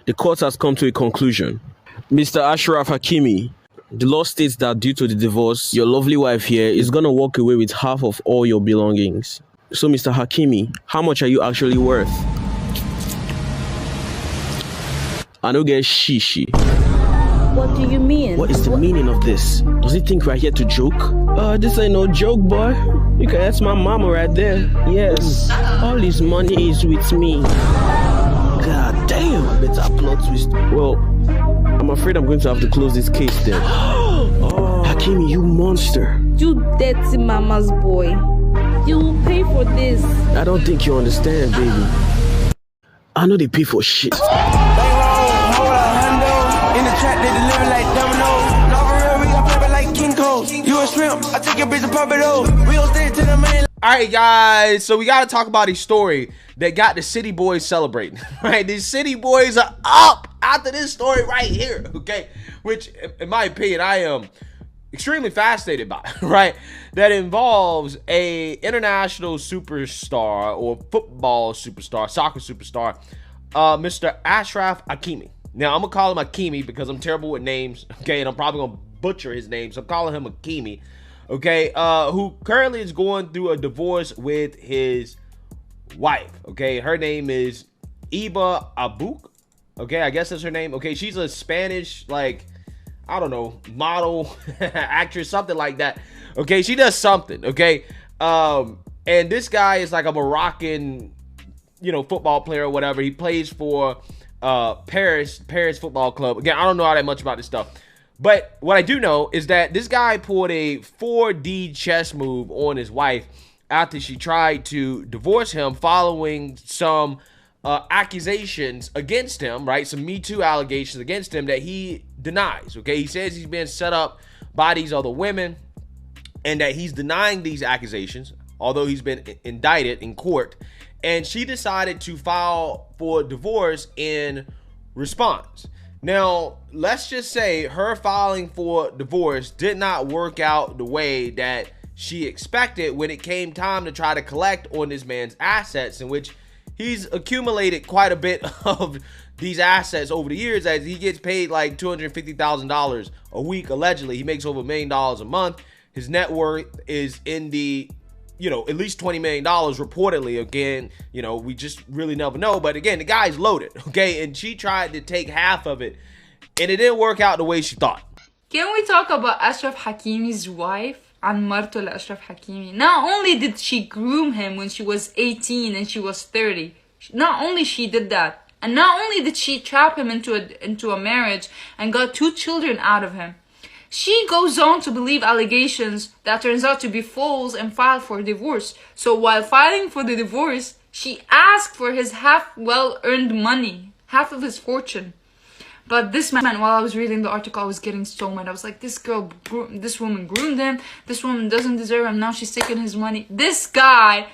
The court has come to a conclusion. Mr. Ashraf Hakimi, the law states that due to the divorce, your lovely wife here is going to walk away with half of all your belongings. So, Mr. Hakimi, how much are you actually worth? I don't get shishi. What do you mean? What is the meaning of this? Does he think we're here to joke? This ain't no joke, boy. You can ask my mama right there. Yes, all his money is with me. God damn, I better plot twist. Well, I'm afraid I'm going to have to close this case then. Oh, Hakimi, you monster. You dirty mama's boy. You will pay for this. I don't think you understand, baby. I know they pay for shit. In the trap, they deliver like dominoes. Not for real, we gon' flip it like King Cole. You a shrimp, I take your bitch and pump it over. We gon' stay to the main. Alright guys, so we gotta talk about a story that got the city boys celebrating. Right, these city boys are up after this story right here, okay? Which, in my opinion, I am extremely fascinated by, right? That involves a international superstar or football superstar, soccer superstar, Mr. Ashraf Hakimi. Now, I'm going to call him Hakimi because I'm terrible with names, okay? And I'm probably going to butcher his name, so I'm calling him Hakimi, okay? Who currently is going through a divorce with his wife, okay? Her name is Iba Abuk, okay? I guess that's her name. Okay, she's a Spanish, like, I don't know, model, actress, something like that. Okay, she does something, okay? And this guy is like a Moroccan, you know, football player or whatever. He plays for Paris Football Club. Again, I don't know all that much about this stuff. But what I do know is that this guy pulled a 4D chess move on his wife after she tried to divorce him following some accusations against him, right? Some Me Too allegations against him that he denies, okay? He says he's been set up by these other women and that he's denying these accusations, although he's been indicted in court. And she decided to file for divorce in response. Now, let's just say her filing for divorce did not work out the way that she expected when it came time to try to collect on this man's assets, in which he's accumulated quite a bit of these assets over the years, as he gets paid like $250,000 a week, allegedly. He makes over $1 million a month. His net worth is in the, you know, at least $20 million reportedly. Again, you know, we just really never know. But again, the guy's loaded, okay? And she tried to take half of it, and it didn't work out the way she thought. Can we talk about Ashraf Hakimi's wife? عن مرته لأشرف حكيمي. Not only did she groom him when she was 18 and she was 30, not only she did that, and not only did she trap him into a marriage and got 2 children out of him, she goes on to believe allegations that turns out to be false and filed for divorce. So while filing for the divorce, she asked for his half well-earned money, half of his fortune. But this man, while I was reading the article, I was getting so mad. I was like, this woman groomed him. This woman doesn't deserve him. Now she's taking his money. This guy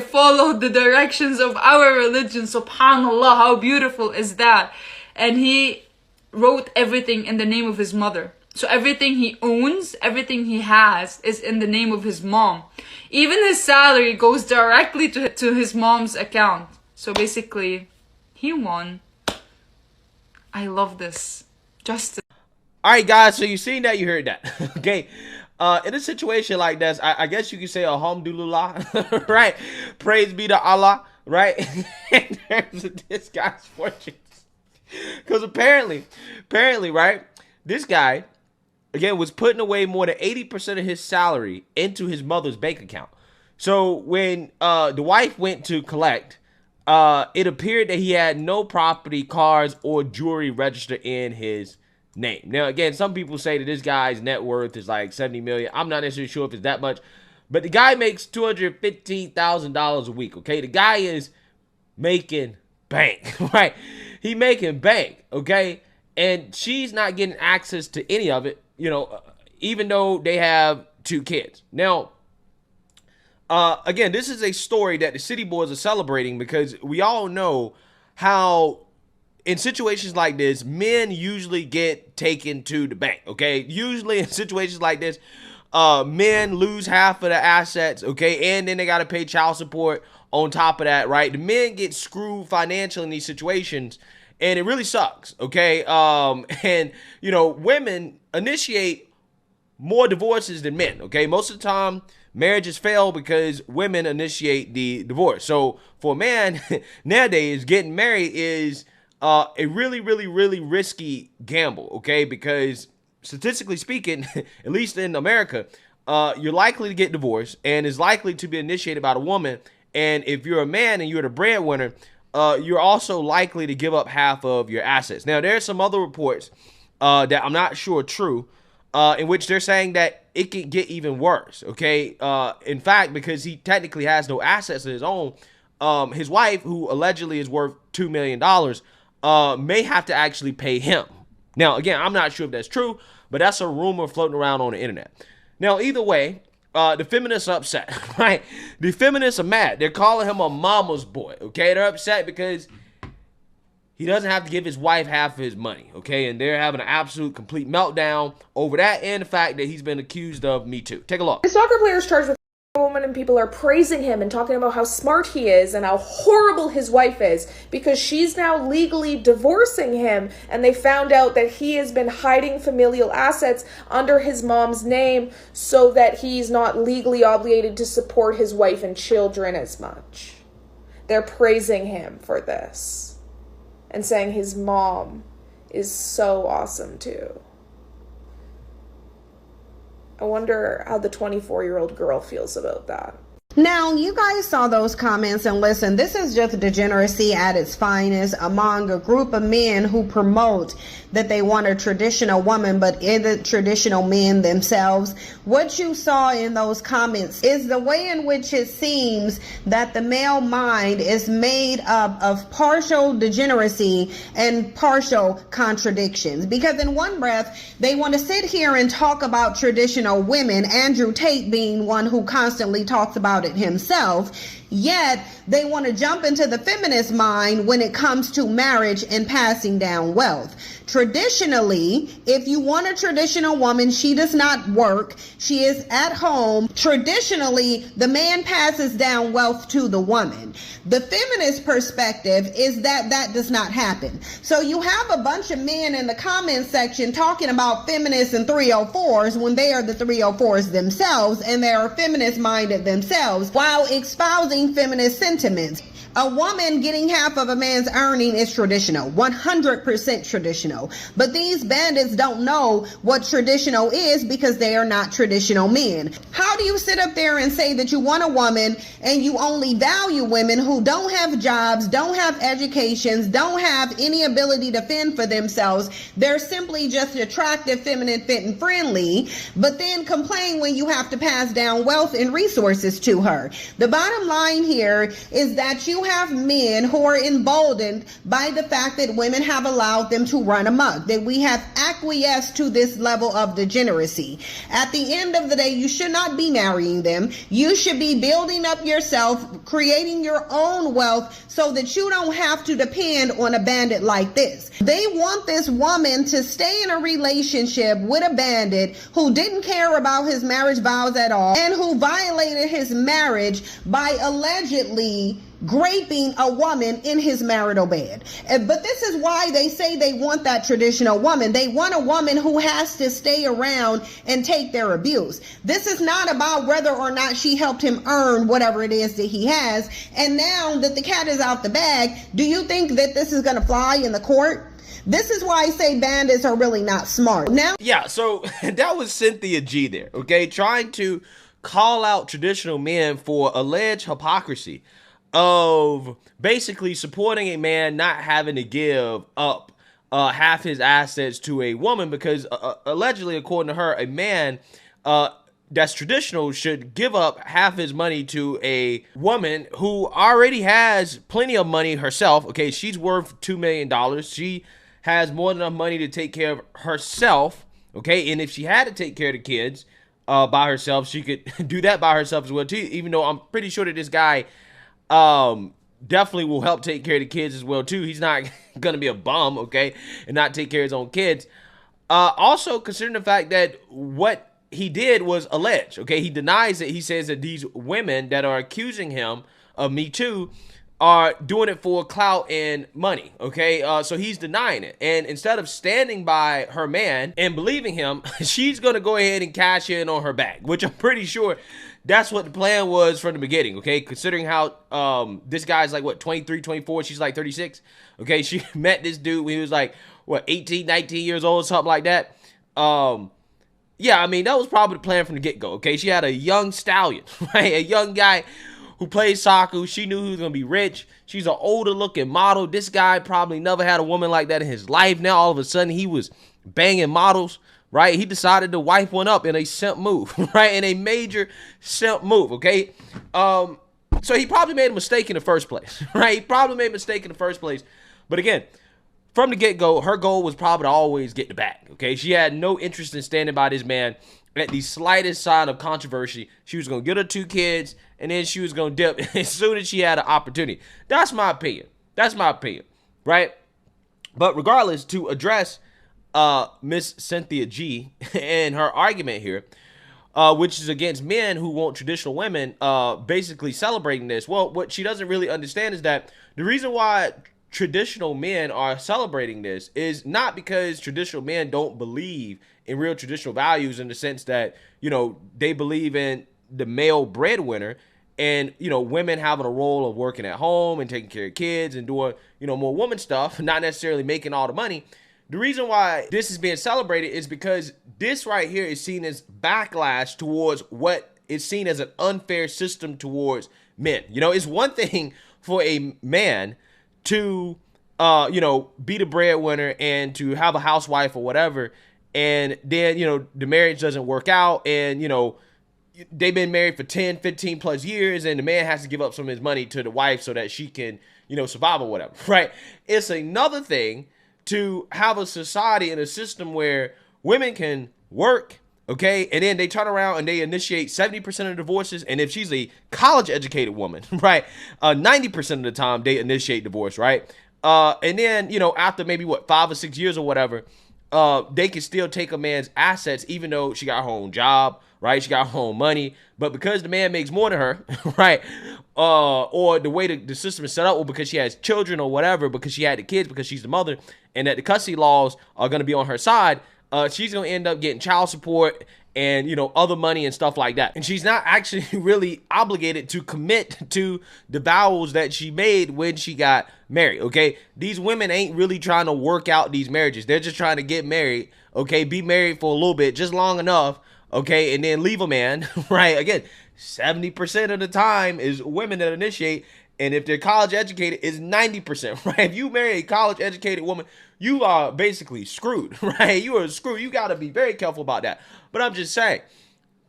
followed the directions of our religion. Subhanallah, how beautiful is that? And he wrote everything in the name of his mother. So everything he owns, everything he has is in the name of his mom. Even his salary goes directly to his mom's account. So basically, he won. I love this. Justice. All right, guys, so you seen that, you heard that. Okay. In a situation like this, I guess you could say alhamdulillah, right? Praise be to Allah, right? In terms of this guy's fortunes. Because apparently, right, this guy, again, was putting away more than 80% of his salary into his mother's bank account. So when the wife went to collect, it appeared that he had no property, cars, or jewelry registered in his name. Now, again, some people say that this guy's net worth is like $70 million. I'm not necessarily sure if it's that much, but the guy makes $215,000 a week, okay? The guy is making bank, right? He making bank, okay? And she's not getting access to any of it, you know, even though they have 2 kids. Now, again, this is a story that the city boys are celebrating because we all know how in situations like this, men usually get taken to the bank, okay? Usually in situations like this, men lose half of the assets, okay? And then they got to pay child support on top of that, right? The men get screwed financially in these situations. and it really sucks. Okay, and you know, women initiate more divorces than men. Okay, most of the time marriages fail because women initiate the divorce. So for a man nowadays, getting married is a really, really, really risky gamble. Okay, because statistically speaking, at least in America, you're likely to get divorced and is likely to be initiated by a woman. And if you're a man and you're the breadwinner, you're also likely to give up half of your assets. Now, there are some other reports that I'm not sure are true, in which they're saying that it can get even worse. Okay, in fact, because he technically has no assets of his own, his wife, who allegedly is worth $2 million, may have to actually pay him. Now, again, I'm not sure if that's true, but that's a rumor floating around on the internet. Now, either way, the feminists are upset, right? The feminists are mad. They're calling him a mama's boy, okay? They're upset because he doesn't have to give his wife half of his money, okay? And they're having an absolute complete meltdown over that and the fact that he's been accused of Me Too. Take a look. The soccer player is charged with a woman, and people are praising him and talking about how smart he is and how horrible his wife is because she's now legally divorcing him, and they found out that he has been hiding familial assets under his mom's name so that he's not legally obligated to support his wife and children as much. They're praising him for this and saying his mom is so awesome too. I wonder how the 24-year-old girl feels about that. Now, you guys saw those comments, and listen, this is just degeneracy at its finest among a group of men who promote that they want a traditional woman, but isn't traditional men themselves. What you saw in those comments is the way in which it seems that the male mind is made up of partial degeneracy and partial contradictions. Because in one breath, they want to sit here and talk about traditional women, Andrew Tate being one who constantly talks about it himself, yet they want to jump into the feminist mind when it comes to marriage and passing down wealth. Traditionally, if you want a traditional woman, she does not work. She is at home. Traditionally, the man passes down wealth to the woman. The feminist perspective is that that does not happen. So you have a bunch of men in the comment section talking about feminists and 304s when they are the 304s themselves, and they are feminist minded themselves, while espousing feminist sentiments. A woman getting half of a man's earning is traditional, 100% traditional. But these bandits don't know what traditional is because they are not traditional men. How do you sit up there and say that you want a woman and you only value women who don't have jobs, don't have educations, don't have any ability to fend for themselves? They're simply just attractive, feminine, fit, and friendly, but then complain when you have to pass down wealth and resources to her. The bottom line here is that you have men who are emboldened by the fact that women have allowed them to run amok, that we have acquiesced to this level of degeneracy. At the end of the day, you should not be marrying them. You should be building up yourself, creating your own wealth so that you don't have to depend on a bandit like this. They want this woman to stay in a relationship with a bandit who didn't care about his marriage vows at all and who violated his marriage by allegedly raping a woman in his marital bed. But this is why they say they want that traditional woman. They want a woman who has to stay around and take their abuse. This is not about whether or not she helped him earn whatever it is that he has. And now that the cat is out the bag, do you think that this is going to fly in the court? This is why I say bandits are really not smart. Now, yeah, so that was Cynthia G there, okay, trying to call out traditional men for alleged hypocrisy of basically supporting a man not having to give up half his assets to a woman because allegedly, according to her, a man that's traditional should give up half his money to a woman who already has plenty of money herself. Okay, she's worth $2 million. She has more than enough money to take care of herself. Okay, and if she had to take care of the kids by herself, she could do that by herself as well too, even though I'm pretty sure that this guy definitely will help take care of the kids as well too. He's not gonna be a bum, okay, and not take care of his own kids. Also, considering the fact that what he did was alleged, okay, he denies it. He says that these women that are accusing him of Me Too are doing it for clout and money, okay? So he's denying it. And instead of standing by her man and believing him, she's going to go ahead and cash in on her bag, which I'm pretty sure that's what the plan was from the beginning, okay? Considering how this guy's like, what, 23, 24, she's like 36, okay? She met this dude when he was like, what, 18, 19 years old, something like that. Yeah, I mean, that was probably the plan from the get-go, okay? She had a young stallion, right? A young guy who plays soccer. She knew he was going to be rich. She's an older-looking model. This guy probably never had a woman like that in his life. Now, all of a sudden, he was banging models, right? He decided to wipe one up in a simp move, right? In a major simp move, okay? So he probably made a mistake in the first place, right? He probably made a mistake in the first place. But again, from the get-go, her goal was probably to always get the bag, okay? She had no interest in standing by this man at the slightest sign of controversy. She was going to get her 2 kids, and then she was going to dip as soon as she had an opportunity. That's my opinion. That's my opinion, right? But regardless, to address Miss Cynthia G and her argument here, which is against men who want traditional women basically celebrating this. Well, what she doesn't really understand is that the reason why traditional men are celebrating this is not because traditional men don't believe in real traditional values in the sense that, you know, they believe in the male breadwinner and, you know, women having a role of working at home and taking care of kids and doing, you know, more woman stuff, not necessarily making all the money. The reason why this is being celebrated is because this right here is seen as backlash towards what is seen as an unfair system towards men. You know, it's one thing for a man to, you know, be the breadwinner and to have a housewife or whatever, and then, you know, the marriage doesn't work out, and, you know, they've been married for 10, 15 plus years, and the man has to give up some of his money to the wife so that she can, you know, survive or whatever, right? It's another thing to have a society and a system where women can work, okay, and then they turn around and they initiate 70% of divorces, and if she's a college-educated woman, right, 90% of the time they initiate divorce, right? And then, you know, after maybe, what, 5 or 6 years or whatever, they can still take a man's assets even though she got her own job, right? She got her own money, but because the man makes more than her, right, or the way the system is set up, or because she has children or whatever, because she had the kids, because she's the mother, and that the custody laws are going to be on her side, she's going to end up getting child support and, you know, other money and stuff like that. And she's not actually really obligated to commit to the vows that she made when she got married, okay? These women ain't really trying to work out these marriages. They're just trying to get married, okay? Be married for a little bit, just long enough, okay? And then leave a man, right? Again, 70% of the time is women that initiate, and if they're college educated, it's 90%, right? If you marry a college educated woman, you are basically screwed, right? You are screwed. You got to be very careful about that. But I'm just saying,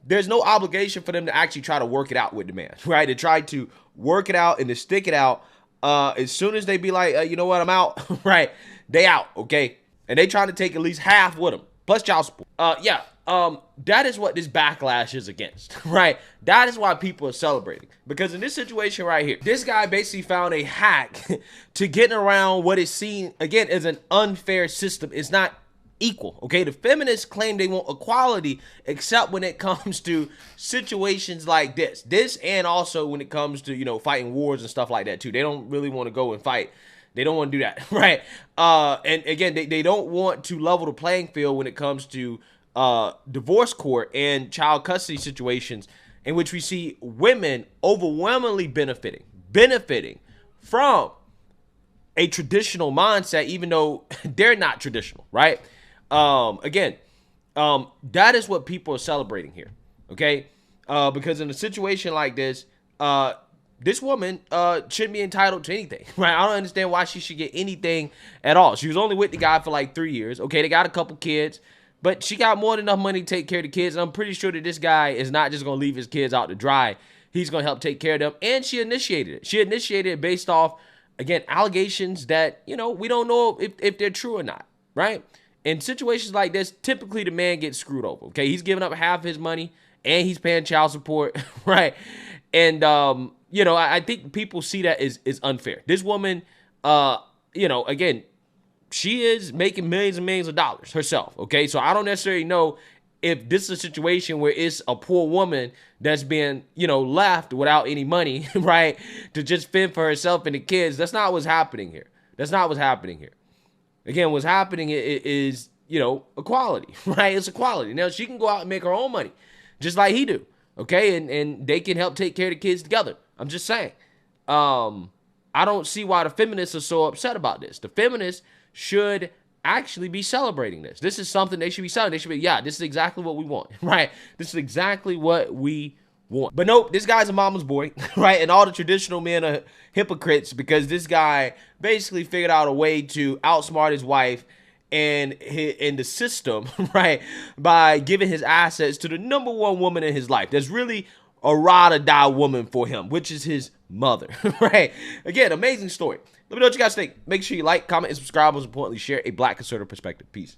there's no obligation for them to actually try to work it out with the man, right? To try to work it out and to stick it out. As soon as they be like, you know what, I'm out, right? They out, okay? And they trying to take at least half with them, plus child support. That is what this backlash is against, right? That is why people are celebrating. Because in this situation right here, this guy basically found a hack to getting around what is seen, again, as an unfair system. It's not equal, okay? The feminists claim they want equality, except when it comes to situations like this. This, and also when it comes to, you know, fighting wars and stuff like that too. They don't really want to go and fight. They don't want to do that, right? And again, they don't want to level the playing field when it comes to divorce court and child custody situations, in which we see women overwhelmingly benefiting from a traditional mindset, even though they're not traditional, right? Again, that is what people are celebrating here, okay? Because in a situation like this, this woman shouldn't be entitled to anything, right? I don't understand why she should get anything at all. She was only with the guy for like 3 years. Okay, they got a couple kids, but she got more than enough money to take care of the kids. I'm pretty sure that this guy is not just going to leave his kids out to dry. He's going to help take care of them. And she initiated it. She initiated it based off, again, allegations that, you know, we don't know if they're true or not, right? In situations like this, typically the man gets screwed over, okay? He's giving up half his money and he's paying child support, right? And, you know, I think people see that as unfair. This woman, you know, again, she is making millions and millions of dollars herself, okay? So I don't necessarily know if this is a situation where it's a poor woman that's been, left without any money, right, to just fend for herself and the kids, that's not what's happening here. That's not what's happening here. Again, what's happening is, equality, right? It's equality. Now, she can go out and make her own money, just like he do, okay? And they can help take care of the kids together. I'm just saying. I don't see why the feminists are so upset about this. The feminists should actually be celebrating this. This is something they should be celebrating. They should be, yeah, this is exactly what we want, right? This is exactly what we want. But nope, this guy's a mama's boy, right? And all the traditional men are hypocrites because this guy basically figured out a way to outsmart his wife and in the system, right? By giving his assets to the number one woman in his life. There's really a ride or die woman for him, which is his mother, right? Again, amazing story. Let me know what you guys think. Make sure you like, comment, and subscribe. Most importantly, share a Black conservative perspective. Peace.